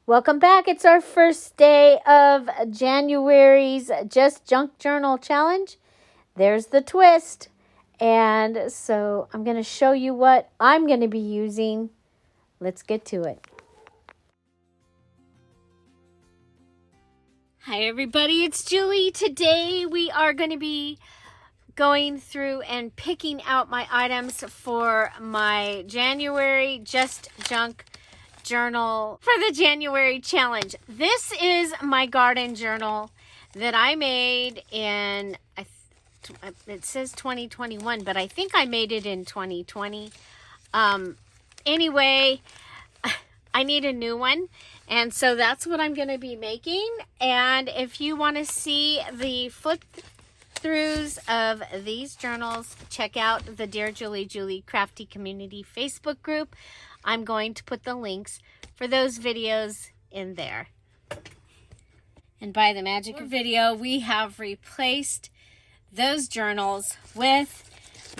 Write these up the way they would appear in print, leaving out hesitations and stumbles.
Welcome back. It's our first day of January's Just Junk Journal Challenge. There's the twist. And so I'm going to show you what I'm going to be using. Let's get to it. Hi everybody, it's Julie. Today we are going to be going through and picking out my items for my January Just Junk Journal for the January challenge. This is my garden journal that I made in, it says 2021, but I think I made it in 2020. Anyway, I need a new one, and so that's what I'm going to be making. And if you want to see the flip throughs of these journals, check out the Dear Julie Julie Crafty Community Facebook group. I'm going to put the links for those videos in there. And by the magic of video, we have replaced those journals with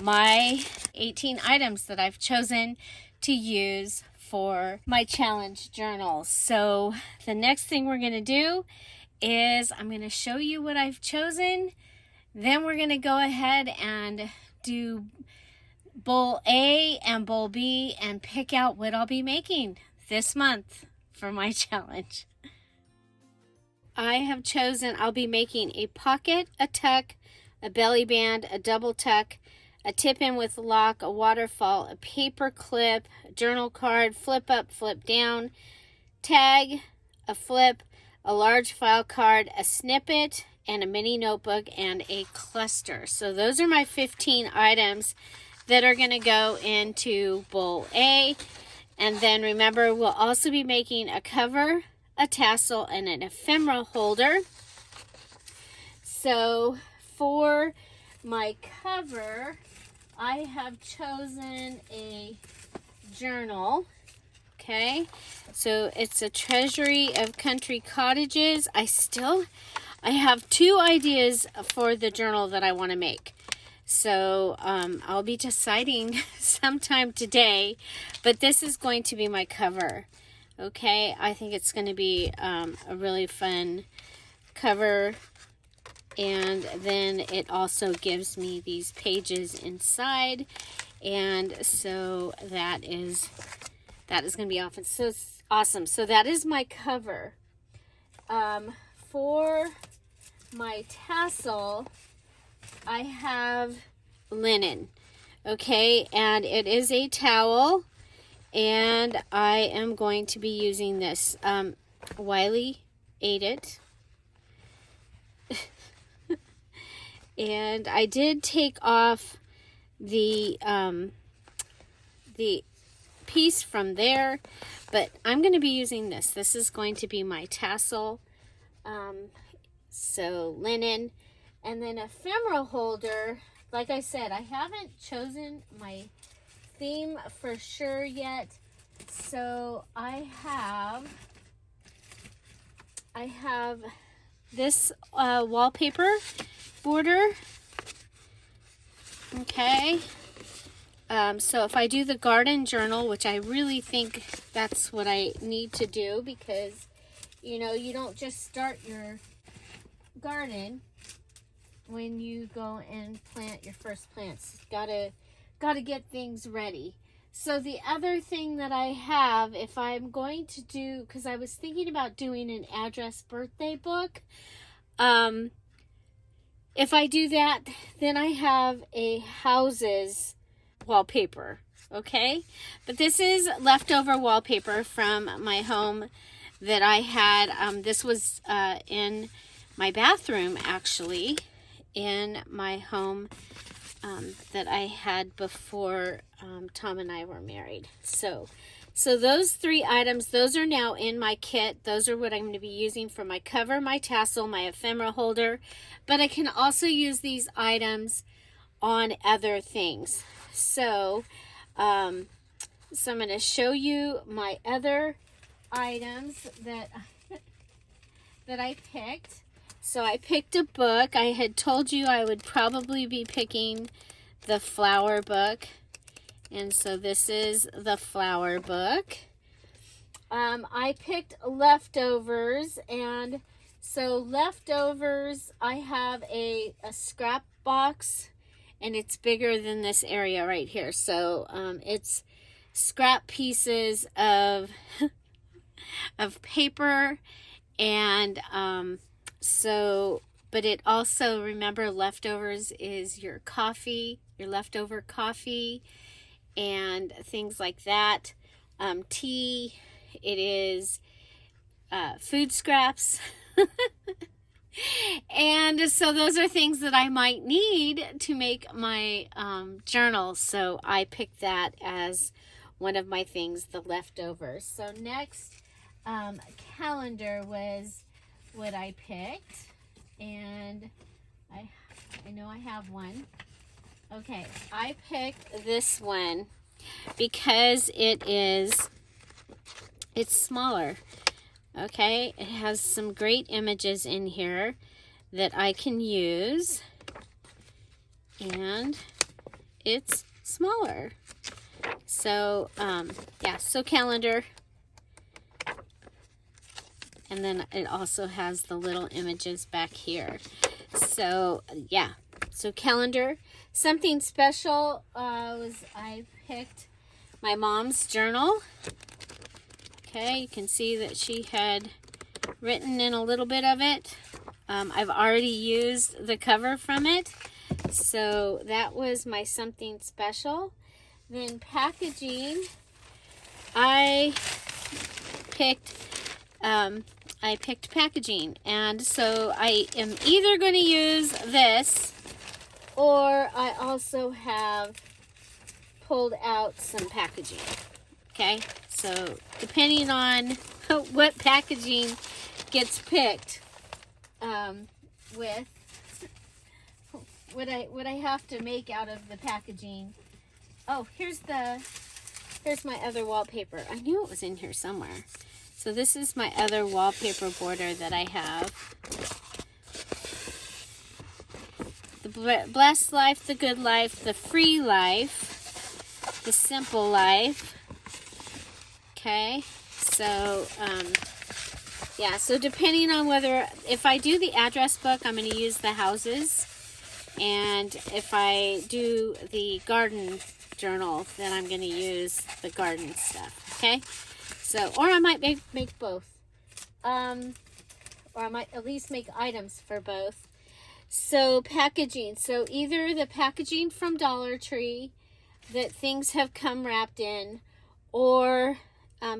my 18 items that I've chosen to use for my challenge journals. So the next thing we're going to do is I'm going to show you what I've chosen. Then we're going to go ahead and do bowl A and bowl B and pick out what I'll be making this month for my challenge. I have chosen, I'll be making a pocket, a tuck, a belly band, a double tuck, a tip in with lock, a waterfall, a paper clip, a journal card, flip up, flip down, tag, a flip, a large file card, a snippet, and a mini notebook, and a cluster. So those are my 15 items that are going to go into bowl A. And then remember, we'll also be making a cover, a tassel, and an ephemera holder. So for my cover, I have chosen a journal. Okay, so it's a Treasury of Country Cottages. I have two ideas for the journal that I want to make. So I'll be deciding sometime today, but this is going to be my cover. Okay, I think it's going to be a really fun cover, and then it also gives me these pages inside, and so that is going to be awesome. So that is my cover. For my tassel, I have linen, okay, and it is a towel, and I am going to be using this. Wiley ate it, and I did take off the piece from there, but I'm going to be using this. This is going to be my tassel, so linen. And then ephemera holder, like I said, I haven't chosen my theme for sure yet. So I have this wallpaper border. Okay. So if I do the garden journal, which I really think that's what I need to do, because, you know, you don't just start your garden when you go and plant your first plants. Gotta get things ready. So the other thing that I have, if I'm going to do, because I was thinking about doing an address birthday book, if I do that, then I have a houses wallpaper, okay? But this is leftover wallpaper from my home that I had. This was in my bathroom, actually, in my home that I had before Tom and I were married. So those three items, those are now in my kit. Those are what I'm going to be using for my cover, my tassel, my ephemera holder. But I can also use these items on other things. So I'm going to show you my other items that I picked. So I picked a book. I had told you I would probably be picking the flower book. And so this is the flower book. I picked leftovers, and so leftovers, I have a scrap box, and it's bigger than this area right here. So it's scrap pieces of of paper, and but it also, remember, leftovers is your coffee, your leftover coffee, and things like that. Tea, it is food scraps. And so those are things that I might need to make my journal. So I picked that as one of my things, the leftovers. So next, calendar was what I picked. And I know I have one. Okay, I picked this one because it's smaller. Okay, it has some great images in here that I can use, and it's smaller. So, yeah, so calendar. And then it also has the little images back here. So, yeah, so calendar. Something special was I picked my mom's journal. Okay, you can see that she had written in a little bit of it. I've already used the cover from it. So that was my something special. Then packaging, I picked packaging. And so I am either going to use this, or I also have pulled out some packaging. Okay, so depending on what packaging gets picked, with what I have to make out of the packaging. Oh, here's my other wallpaper. I knew it was in here somewhere. So this is my other wallpaper border that I have. The blessed life, the good life, the free life, the simple life. Okay, so yeah, so depending on if I do the address book, I'm going to use the houses, and if I do the garden journal, then I'm going to use the garden stuff. Okay, so, or I might make both, or I might at least make items for both. So packaging, so either the packaging from Dollar Tree that things have come wrapped in, or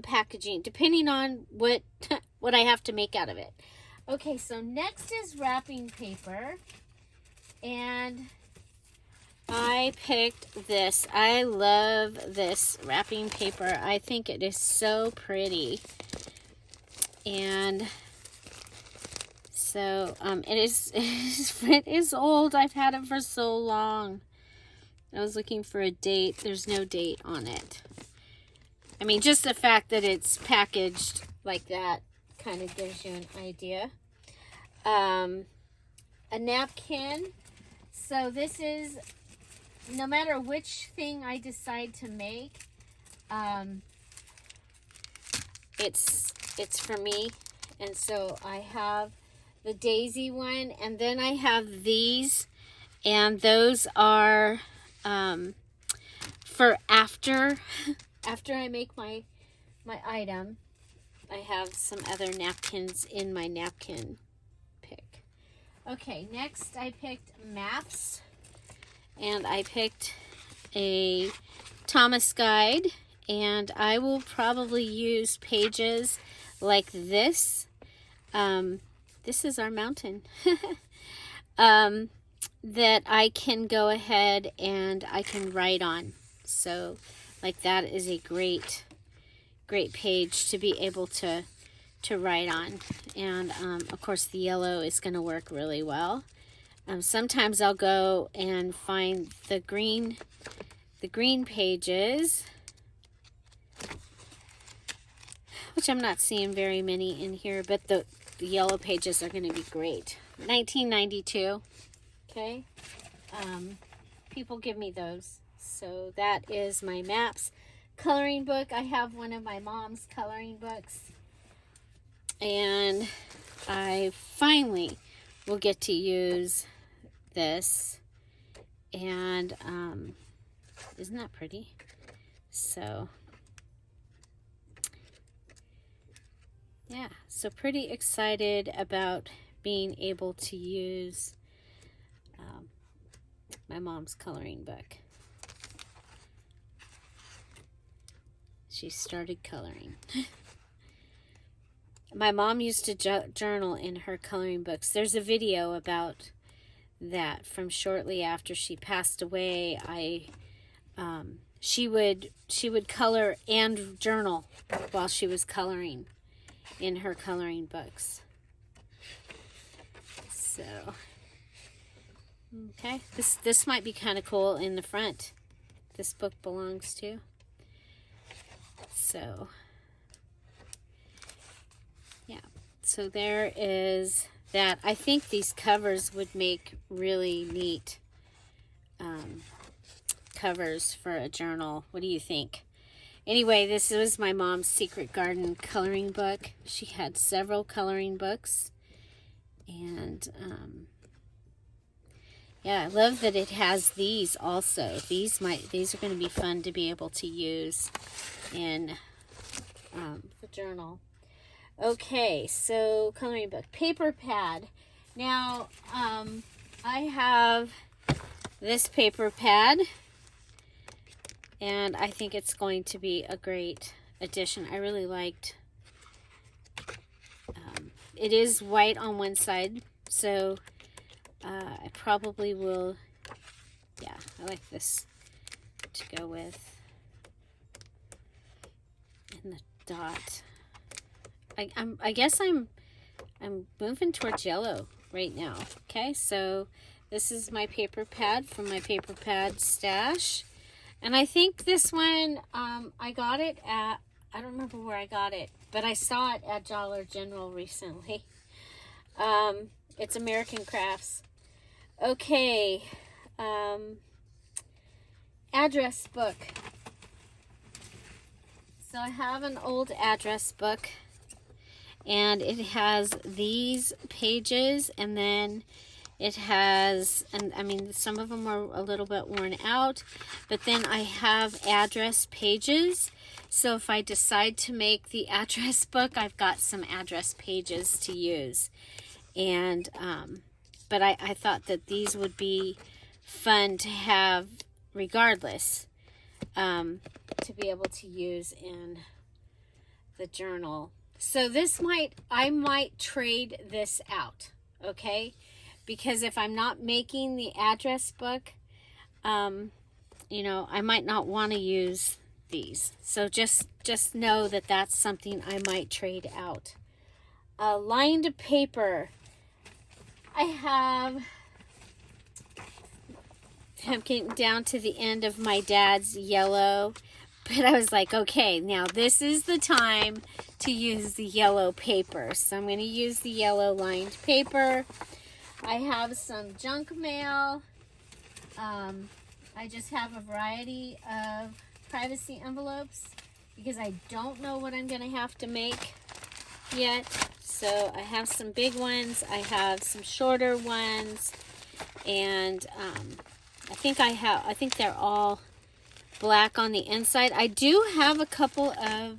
packaging, depending on what I have to make out of it. Okay, so next is wrapping paper, and I picked this. I love this wrapping paper. I think it is so pretty, and so it is old. I've had it for so long. I was looking for a date. There's no date on it. I mean, just the fact that it's packaged like that kind of gives you an idea. A napkin. So this is, no matter which thing I decide to make, it's for me. And so I have the daisy one, and then I have these, and those are for after I make my item. I have some other napkins in my napkin pick. Okay, next I picked maps, and I picked a Thomas guide, and I will probably use pages like this. This is our mountain. That I can go ahead and I can write on. So like that is a great page to be able to write on. And of course the yellow is going to work really well. Sometimes I'll go and find the green pages, which I'm not seeing very many in here, but the yellow pages are going to be great. 1992. Okay. People give me those. So that is my maps. coloring book. I have one of my mom's coloring books. And I finally will get to use this. And isn't that pretty? So yeah, so pretty excited about being able to use my mom's coloring book. She started coloring. My mom used to journal in her coloring books. There's a video about that from shortly after she passed away. She would color and journal while she was coloring in her coloring books. So, okay, this might be kind of cool in the front. This book belongs to. So, yeah. So there is that. I think these covers would make really neat covers for a journal. What do you think? Anyway, this was my mom's Secret Garden coloring book. She had several coloring books. And, yeah, I love that it has these also. These are going to be fun to be able to use in the journal. Okay, so coloring book. Paper pad. Now, I have this paper pad. And I think it's going to be a great addition. I really liked, it is white on one side, so I probably will, yeah, I like this to go with. And the dot. I guess I'm moving towards yellow right now. Okay, so this is my paper pad from my paper pad stash. And I think this one, I got it at, I don't remember where I got it, but I saw it at Dollar General recently. It's American Crafts. Okay, address book. So I have an old address book, and it has these pages, and then it has, and I mean, some of them are a little bit worn out, but then I have address pages. So if I decide to make the address book, I've got some address pages to use. And, but I thought that these would be fun to have regardless, to be able to use in the journal. So this I might trade this out, okay? Because if I'm not making the address book, you know, I might not want to use these. So just know that that's something I might trade out. Lined paper. I'm getting down to the end of my dad's yellow, but I was like, okay, now this is the time to use the yellow paper. So I'm going to use the yellow lined paper. I have some junk mail. I just have a variety of privacy envelopes because I don't know what I'm going to have to make yet. So I have some big ones. I have some shorter ones. And I think they're all black on the inside. I do have a couple of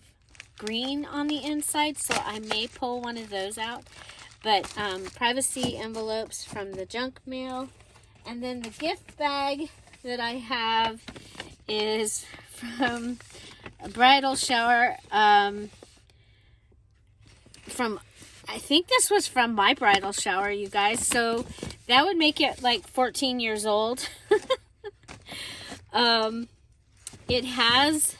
green on the inside, so I may pull one of those out. But privacy envelopes from the junk mail. And then the gift bag that I have is from a bridal shower. I think this was from my bridal shower, you guys. So that would make it like 14 years old. It has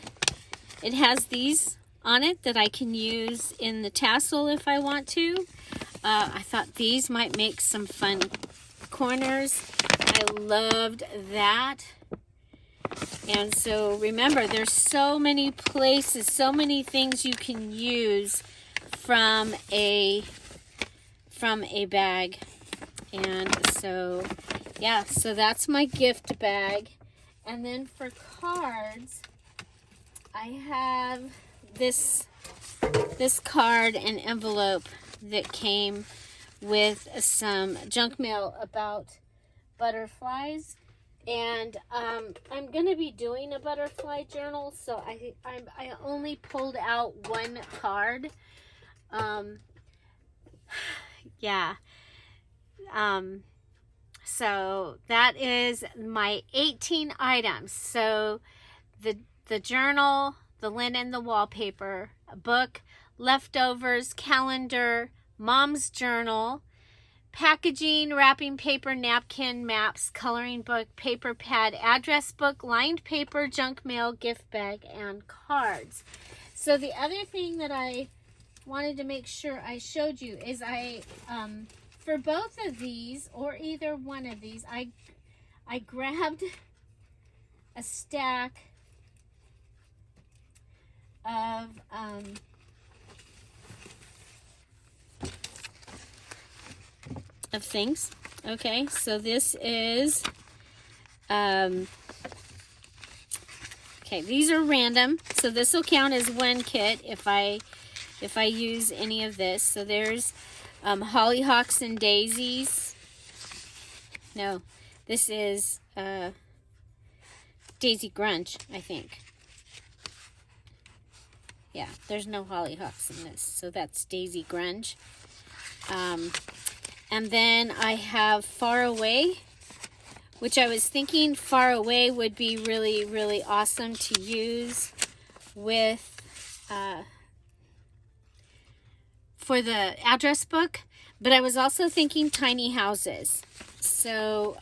these on it that I can use in the tassel if I want to. I thought these might make some fun corners. I loved that. And so remember, there's so many places, so many things you can use from a bag. And so, yeah, so that's my gift bag. And then for cards, I have this card and envelope that came with some junk mail about butterflies, and I'm gonna be doing a butterfly journal, so I only pulled out one card. Yeah. So that is my 18 items. So the journal, the linen, the wallpaper, a book, leftovers, calendar, mom's journal, packaging, wrapping paper, napkin, maps, coloring book, paper pad, address book, lined paper, junk mail, gift bag, and cards. So the other thing that I wanted to make sure I showed you is for both of these, or either one of these, I grabbed a stack of things. Okay, so this is okay, these are random, so this will count as one kit if I use any of this. So there's hollyhocks and daisies. No, this is Daisy Grunge, I think. Yeah, there's no hollyhocks in this, so that's Daisy Grunge. And then I have Far Away, which I was thinking Far Away would be really, really awesome to use with for the address book, but I was also thinking tiny houses. So,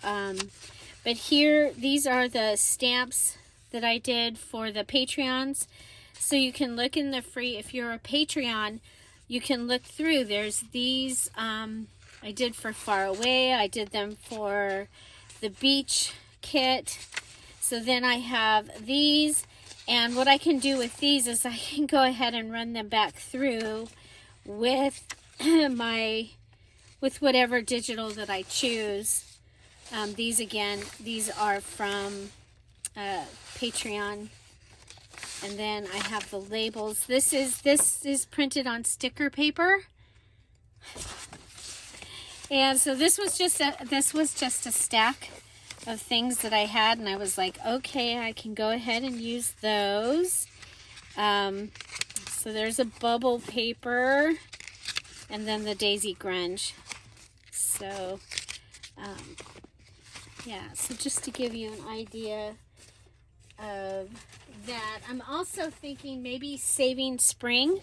but here, these are the stamps that I did for the Patreons. So you can look in the free, if you're a Patreon, you can look through. There's these, I did for Far Away. I did them for the beach kit. So then I have these, and what I can do with these is I can go ahead and run them back through with with whatever digital that I choose. These again, these are from Patreon. And then I have the labels. This is printed on sticker paper. And so this was just a stack of things that I had, and I was like, okay, I can go ahead and use those. So there's a bubble paper, and then the Daisy Grunge. So yeah, so just to give you an idea of that. I'm also thinking maybe Saving Spring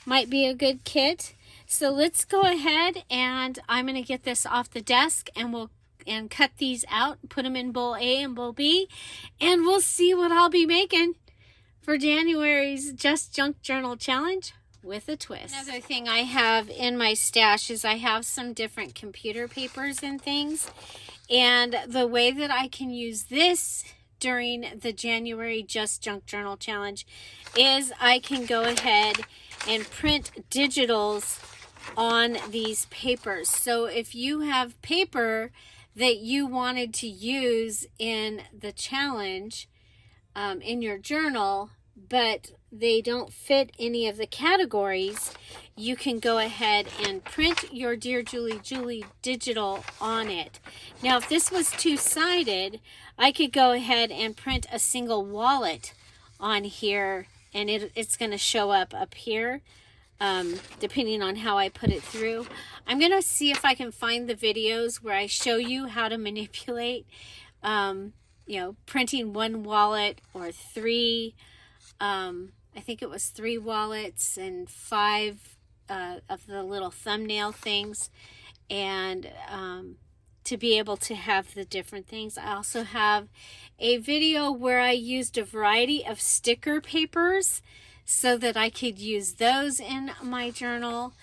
might be a good kit. So let's go ahead, and I'm going to get this off the desk, and we'll cut these out, put them in bowl A and bowl B, and we'll see what I'll be making for January's Just Junk Journal Challenge with a twist. Another thing I have in my stash is I have some different computer papers and things, and the way that I can use this during the January Just Junk Journal Challenge is I can go ahead and print digitals on these papers. So if you have paper that you wanted to use in the challenge in your journal, but they don't fit any of the categories, you can go ahead and print your Dear Julie Julie digital on it. Now, if this was two-sided, I could go ahead and print a single wallet on here, and it's going to show up here, depending on how I put it through. I'm going to see if I can find the videos where I show you how to manipulate, printing one wallet or three. I think it was 3 wallets and 5 of the little thumbnail things, and to be able to have the different things. I also have a video where I used a variety of sticker papers so that I could use those in my journal,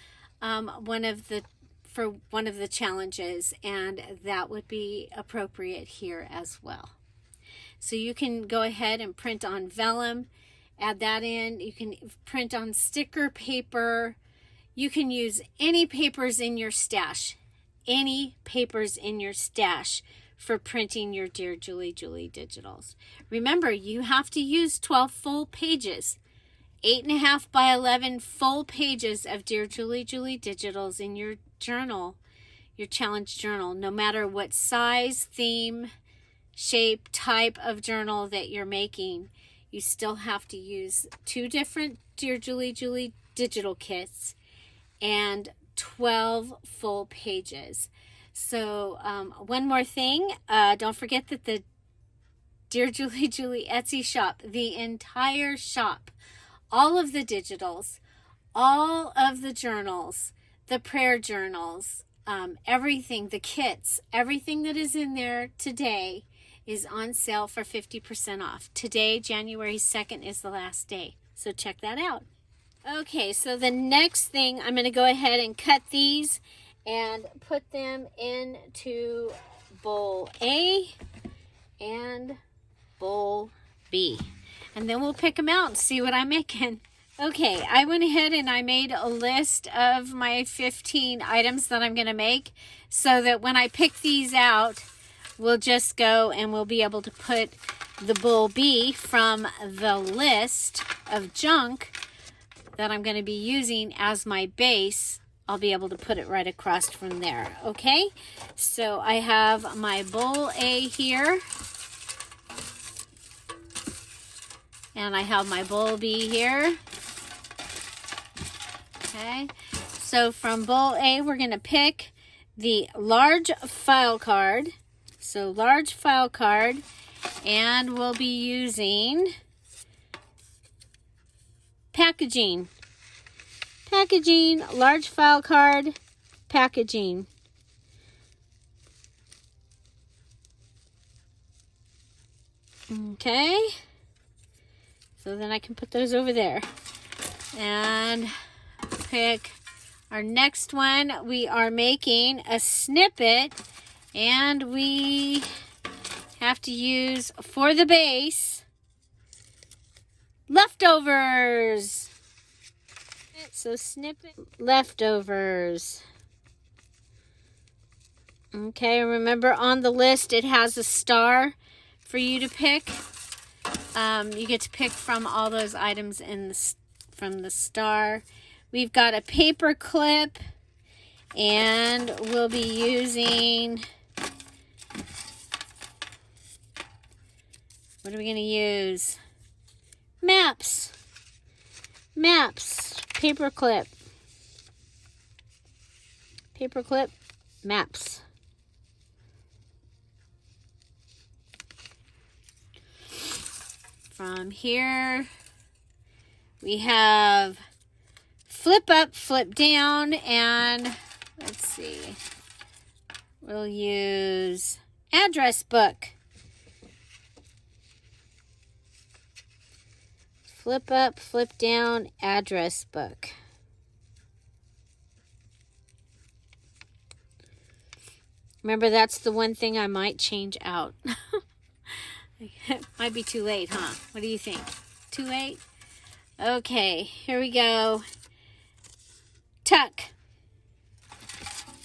for one of the challenges, and that would be appropriate here as well. So you can go ahead and print on vellum, add that in. You can print on sticker paper. You can use any papers in your stash. Any papers in your stash for printing your Dear Julie digitals. Remember, you have to use 12 full pages. 8.5 by 11 full pages of Dear Julie digitals in your journal, your challenge journal, no matter what size, theme, shape, type of journal that you're making. You still have to use 2 different Dear Julie digital kits and 12 full pages. So one more thing, don't forget that the Dear Julie Etsy shop, the entire shop, all of the digitals, all of the journals, the prayer journals, everything, the kits, everything that is in there today is on sale for 50% off. Today, January 2nd, is the last day. So check that out. Okay, so the next thing, I'm going to go ahead and cut these and put them into bowl A and bowl B. And then we'll pick them out and see what I'm making. Okay, I went ahead and I made a list of my 15 items that I'm going to make so that when I pick these out, we'll just go and we'll be able to put the bowl B from the list of junk that I'm going to be using as my base. I'll be able to put it right across from there. Okay, so I have my bowl A here. And I have my bowl B here. Okay, so from bowl A, we're going to pick the large file card. So large file card, and we'll be using packaging. Packaging, large file card, packaging. Okay. So then I can put those over there. And pick our next one. We are making a snippet, and we have to use, for the base, leftovers. So snippet, leftovers. Okay, remember on the list it has a star for you to pick. You get to pick from all those items from the star. We've got a paper clip, and we'll be using, what are we going to use? Maps. Maps. Paper clip. Paper clip. Maps. From here, we have flip up, flip down, and let's see, we'll use address book. Flip up, flip down, address book. Remember, that's the one thing I might change out. It might be too late, huh? What do you think? Too late? Okay, here we go. Tuck.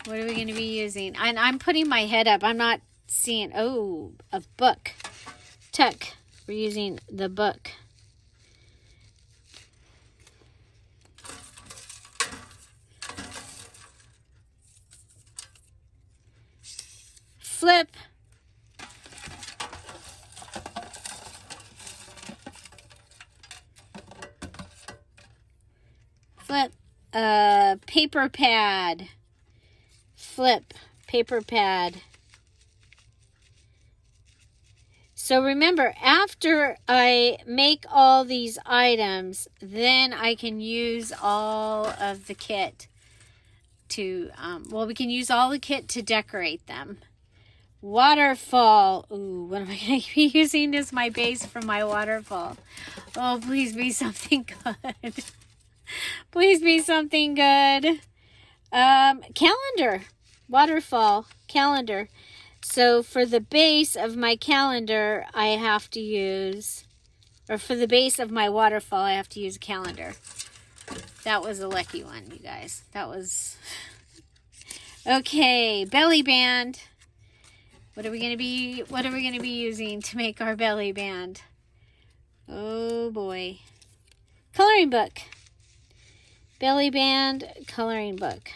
What are we going to be using? And I'm putting my head up. I'm not seeing. Oh, a book. Tuck. We're using the book. Flip. Flip. Paper pad. Flip. Paper pad. So remember, after I make all these items, then I can use all of the kit to, well, we can use all the kit to decorate them. Waterfall. Ooh, what am I going to be using as my base for my waterfall? Oh, please be something good. Please be something good. Calendar. Waterfall. Calendar. So for the base of my calendar, I have to use, or for the base of my waterfall, I have to use a calendar. That was a lucky one, you guys. That was... Okay, belly band. What are we going to be using to make our belly band? Oh boy. Coloring book. Belly band coloring book.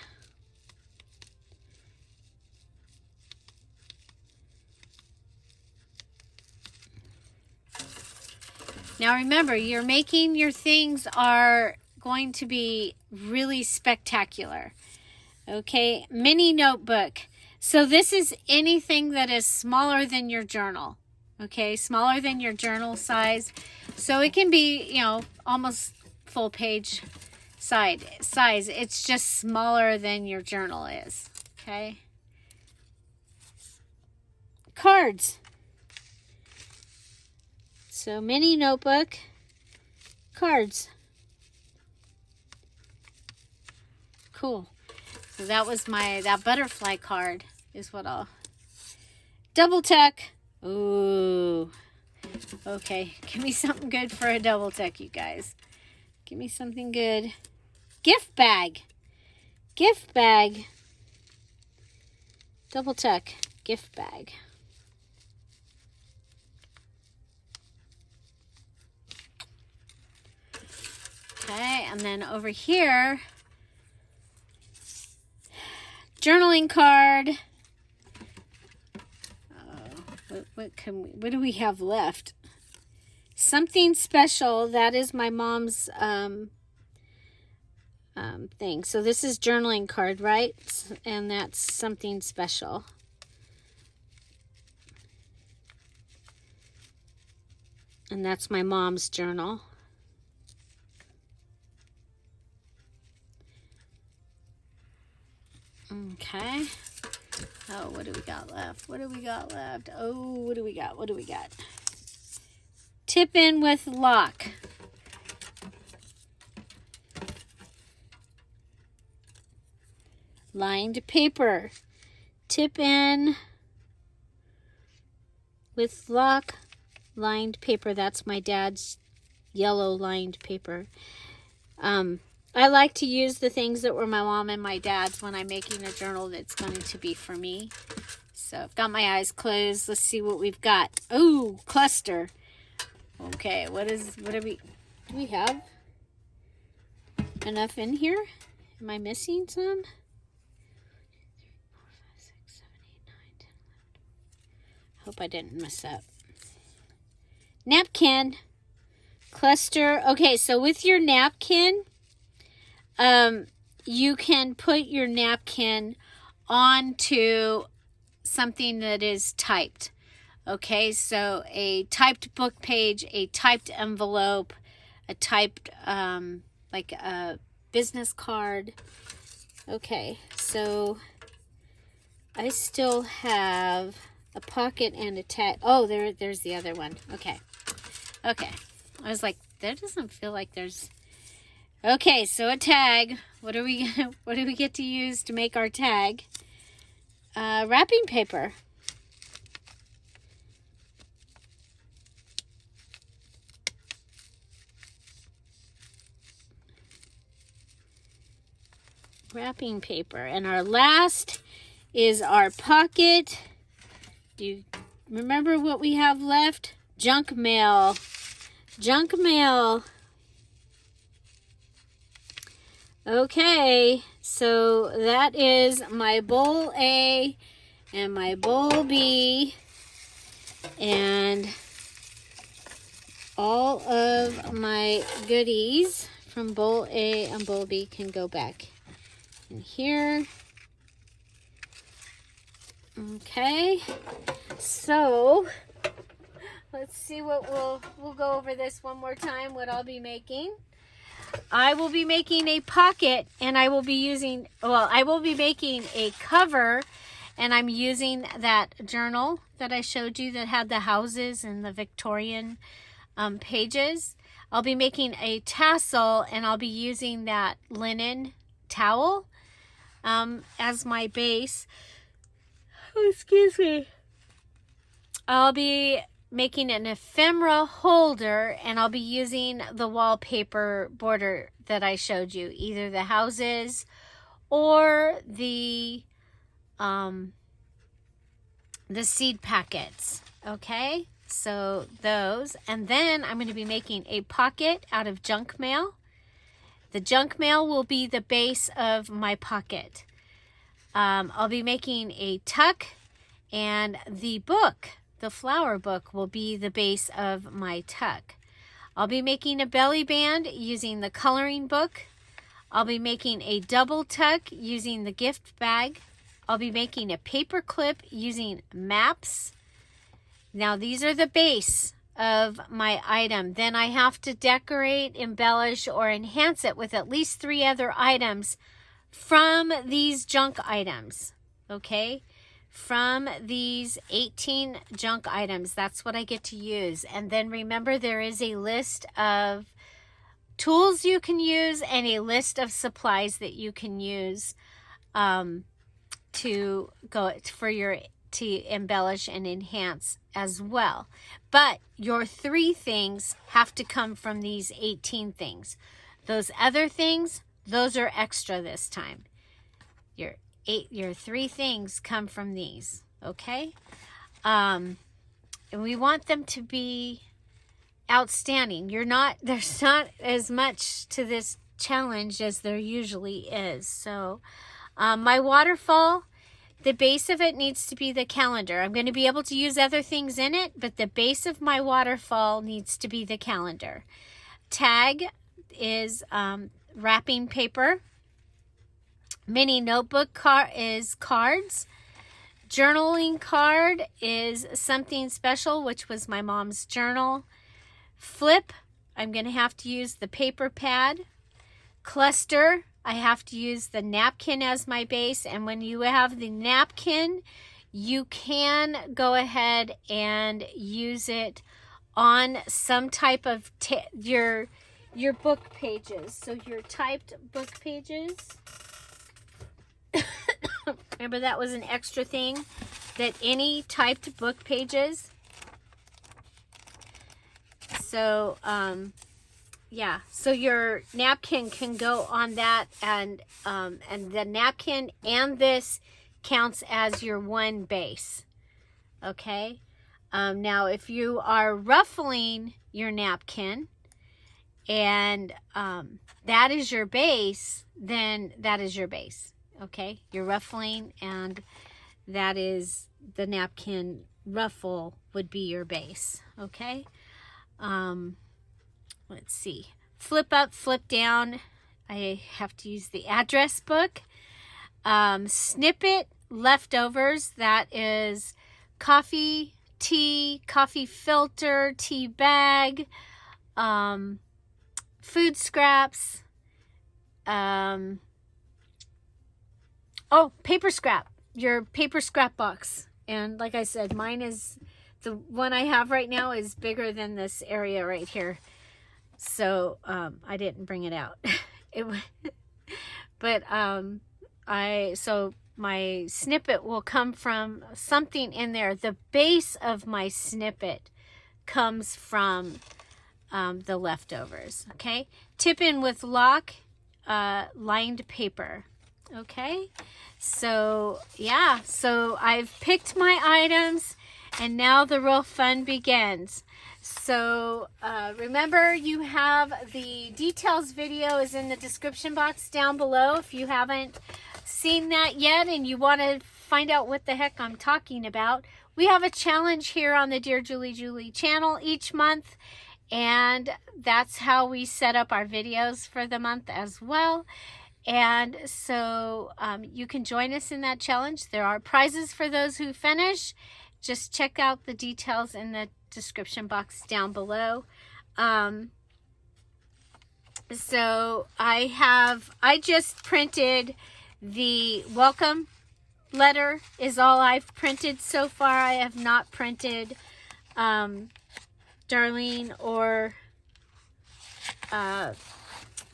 Now remember, you're making your things are going to be really spectacular. Okay, mini notebook. So this is anything that is smaller than your journal. Okay, smaller than your journal size. So it can be, you know, almost full page size. It's just smaller than your journal is. Okay. Cards. So mini notebook, cards. Cool. So that was that butterfly card is what I'll double tuck. Ooh. Okay. Give me something good for a double tuck, you guys. Give me something good. Gift bag. Gift bag. Double tuck. Gift bag. Okay, and then over here, journaling card. What do we have left? Something special. That is my mom's thing. So this is journaling card, right? And that's something special. And that's my mom's journal. Okay. Oh, what do we got left? What do we got left? Oh, what do we got? What do we got? Tip in with lock. Lined paper. Tip in with lock. Lined paper. That's my dad's yellow lined paper. I like to use the things that were my mom and my dad's when I'm making a journal that's going to be for me. So I've got my eyes closed. Let's see what we've got. Oh, cluster. Okay, do we have enough in here? Am I missing some? 4, 5, 6, 7, 8, 9, 10, 11. Hope I didn't mess up. Napkin. Cluster. Okay, so with your napkin, you can put your napkin onto something that is typed. Okay, so a typed book page, a typed envelope, a typed, like a business card. Okay, so I still have a pocket and a tag. Oh, there's the other one. Okay. Okay. I was like, there doesn't feel like there's... Okay, so a tag. What do we get to use to make our tag? Wrapping paper. Wrapping paper. And our last is our pocket. Do you remember what we have left? Junk mail. Junk mail. Okay, so that is my bowl A and my bowl B, and all of my goodies from bowl A and bowl B can go back in here. Okay, so let's see what we'll go over this one more time, what I'll be making. I will be making a pocket, and I will be making a cover, and I'm using that journal that I showed you that had the houses and the Victorian pages. I'll be making a tassel, and I'll be using that linen towel as my base. Oh, excuse me. I'll be making an ephemera holder, and I'll be using the wallpaper border that I showed you, either the houses or the the seed packets. Okay, so those, and then I'm going to be making a pocket out of junk mail. The junk mail will be the base of my pocket. I'll be making a tuck, and the book, the flower book, will be the base of my tuck. I'll be making a belly band using the coloring book. I'll be making a double tuck using the gift bag. I'll be making a paper clip using maps. Now these are the base of my item. Then I have to decorate, embellish, or enhance it with at least 3 other items from these junk items. Okay? From these 18 junk items. That's what I get to use. And then remember, there is a list of tools you can use and a list of supplies that you can use to embellish and enhance as well. But your 3 things have to come from these 18 things. Those other things, those are extra this time. Your 3 things come from these, okay? And we want them to be outstanding. There's not as much to this challenge as there usually is. So my waterfall, the base of it needs to be the calendar. I'm going to be able to use other things in it, but the base of my waterfall needs to be the calendar. Tag is wrapping paper. Mini notebook is cards. Journaling card is something special, which was my mom's journal. Flip, I'm going to have to use the paper pad. Cluster, I have to use the napkin as my base. And when you have the napkin, you can go ahead and use it on some type of your book pages. So your typed book pages. Remember, that was an extra thing, that any typed book pages. So, yeah, so your napkin can go on that, and the napkin and this counts as your one base. Okay. Now, if you are ruffling your napkin and that is your base, then that is your base. Okay, you're ruffling, and that is the napkin ruffle would be your base. Okay, let's see. Flip up, flip down. I have to use the address book. Snippet leftovers. That is coffee, tea, coffee filter, tea bag, food scraps. Oh, paper scrap, your paper scrap box. And like I said, mine is, the one I have right now is bigger than this area right here. So I didn't bring it out. So my snippet will come from something in there. The base of my snippet comes from the leftovers. Okay, tip in with lock, lined paper. Okay, so yeah, so I've picked my items, and now the real fun begins. So remember, you have the details video is in the description box down below. If you haven't seen that yet and you want to find out what the heck I'm talking about, we have a challenge here on the Dear Julie Julie channel each month, and that's how we set up our videos for the month as well. And so you can join us in that challenge. There are prizes for those who finish. Just check out the details in the description box down below. So I just printed the welcome letter is all I've printed so far. I have not printed Darlene or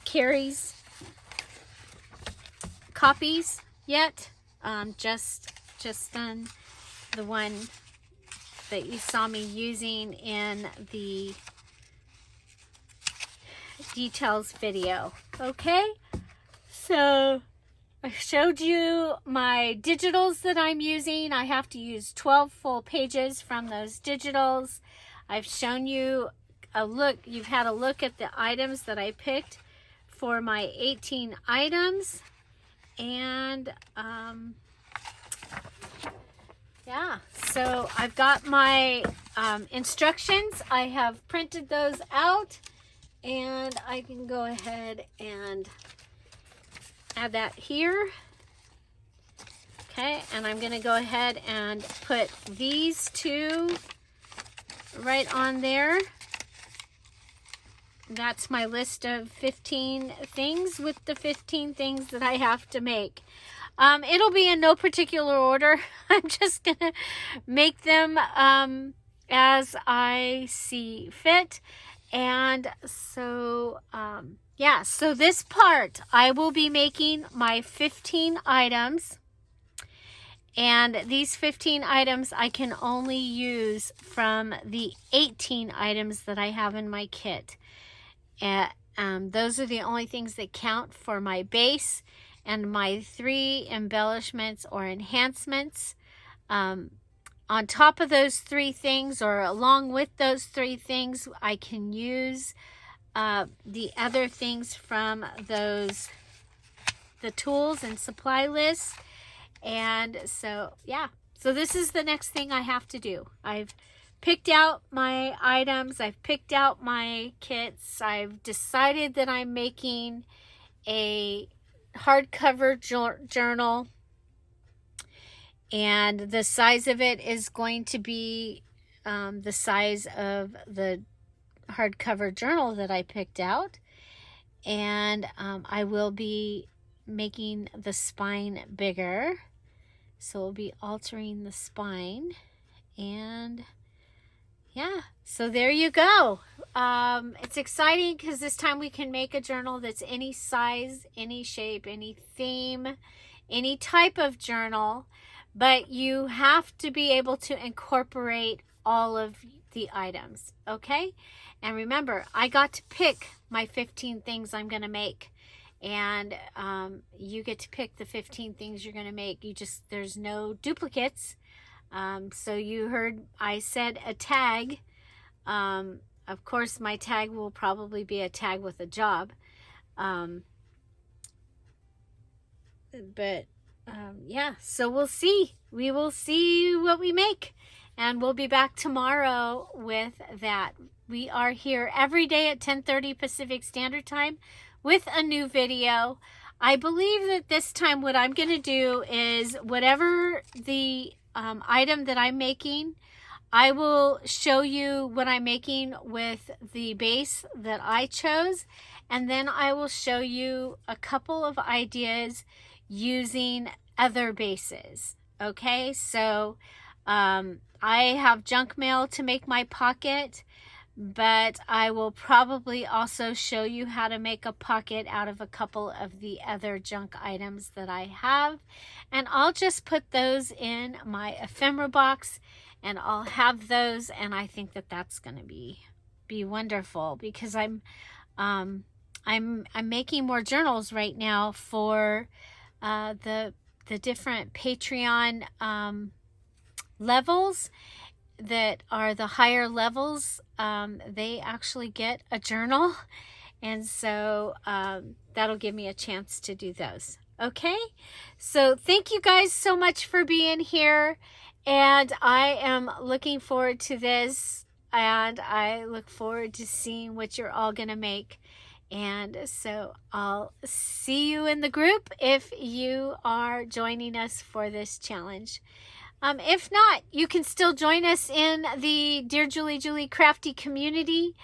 Carrie's copies yet. Just done the one that you saw me using in the details video. Okay, so I showed you my digitals that I'm using. I have to use 12 full pages from those digitals. I've shown you a look. You've had a look at the items that I picked for my 18 items. And yeah, so I've got my instructions. I have printed those out, and I can go ahead and add that here. Okay, and I'm going to go ahead and put these two right on there. That's my list of 15 things with the 15 things that I have to make. It'll be in no particular order. I'm just going to make them as I see fit. And so, yeah, so this part, I will be making my 15 items. And these 15 items I can only use from the 18 items that I have in my kit. Those are the only things that count for my base and my 3 embellishments or enhancements. On top of those 3 things, or along with those 3 things, I can use the other things from the tools and supply lists. And so, yeah, so this is the next thing I have to do. I've picked out my items. I've picked out my kits. I've decided that I'm making a hardcover journal. And the size of it is going to be the size of the hardcover journal that I picked out. And I will be making the spine bigger. So we'll be altering the spine. And yeah, so there you go. It's exciting because this time we can make a journal that's any size, any shape, any theme, any type of journal. But you have to be able to incorporate all of the items, okay? And remember, I got to pick my 15 things I'm going to make. And you get to pick the 15 things you're going to make. There's no duplicates. So you heard I said a tag. Of course, my tag will probably be a tag with a job. Yeah, so we'll see. We will see what we make. And we'll be back tomorrow with that. We are here every day at 10:30 Pacific Standard Time with a new video. I believe that this time what I'm going to do is whatever the item that I'm making, I will show you what I'm making with the base that I chose. And then I will show you a couple of ideas using other bases. Okay, so I have junk mail to make my pocket, but I will probably also show you how to make a pocket out of a couple of the other junk items that I have. And I'll just put those in my ephemera box, and I'll have those, and I think that that's going to be wonderful, because I'm making more journals right now for the different Patreon levels that are the higher levels. They actually get a journal, and so that'll give me a chance to do those. Okay, so thank you guys so much for being here, and I am looking forward to this, and I look forward to seeing what you're all gonna make. And so I'll see you in the group if you are joining us for this challenge. If not, you can still join us in the Dear Julie Julie Crafty community.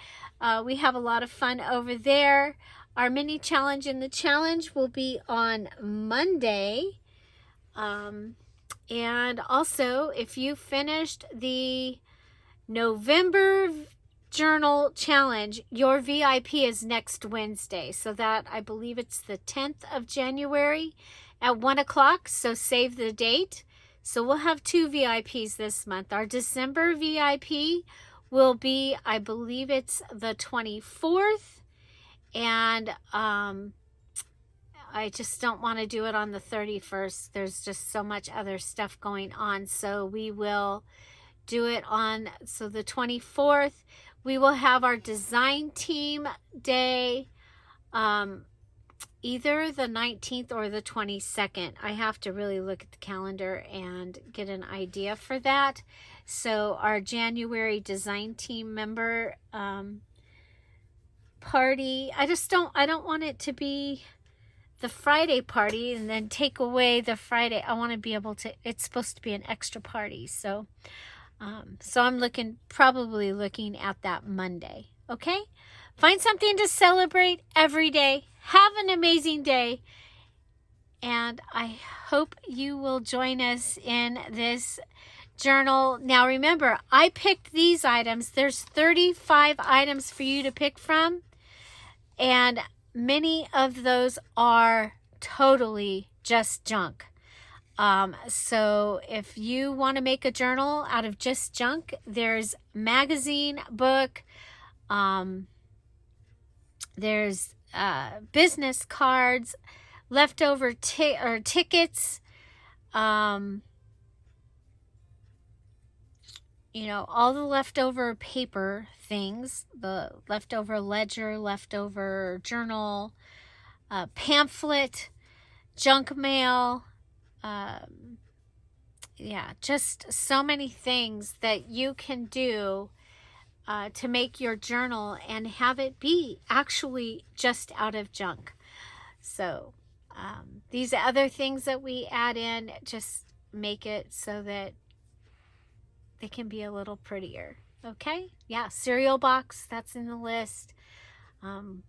We have a lot of fun over there. Our mini challenge in the challenge will be on Monday. And also, if you finished the November journal challenge, your VIP is next Wednesday. So that, I believe it's the 10th of January at 1 o'clock. So save the date. So we'll have 2 VIPs this month. Our December VIP will be, I believe it's the 24th. And I I just don't want to do it on the 31st. There's just so much other stuff going on. So we will do it on, so the 24th, we will have our design team day, either the 19th or the 22nd. I have to really look at the calendar and get an idea for that. So our January design team member party, I don't want it to be the Friday party and then take away the Friday. I want to be able to, it's supposed to be an extra party. So so I'm probably looking at that Monday. Okay? Find something to celebrate every day. Have an amazing day. And I hope you will join us in this journal. Now remember, I picked these items. There's 35 items for you to pick from. And many of those are totally just junk. So if you want to make a journal out of just junk, there's magazine, book, there's business cards, leftover tickets, you know, all the leftover paper things, the leftover ledger, leftover journal, pamphlet, junk mail, yeah, just so many things that you can do to make your journal and have it be actually just out of junk. So these other things that we add in just make it so that they can be a little prettier. Okay? Yeah, cereal box, that's in the list, or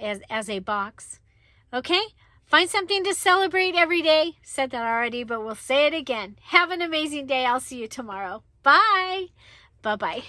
as a box. Okay? Find something to celebrate every day. Said that already, but we'll say it again. Have an amazing day. I'll see you tomorrow. Bye. Bye-bye.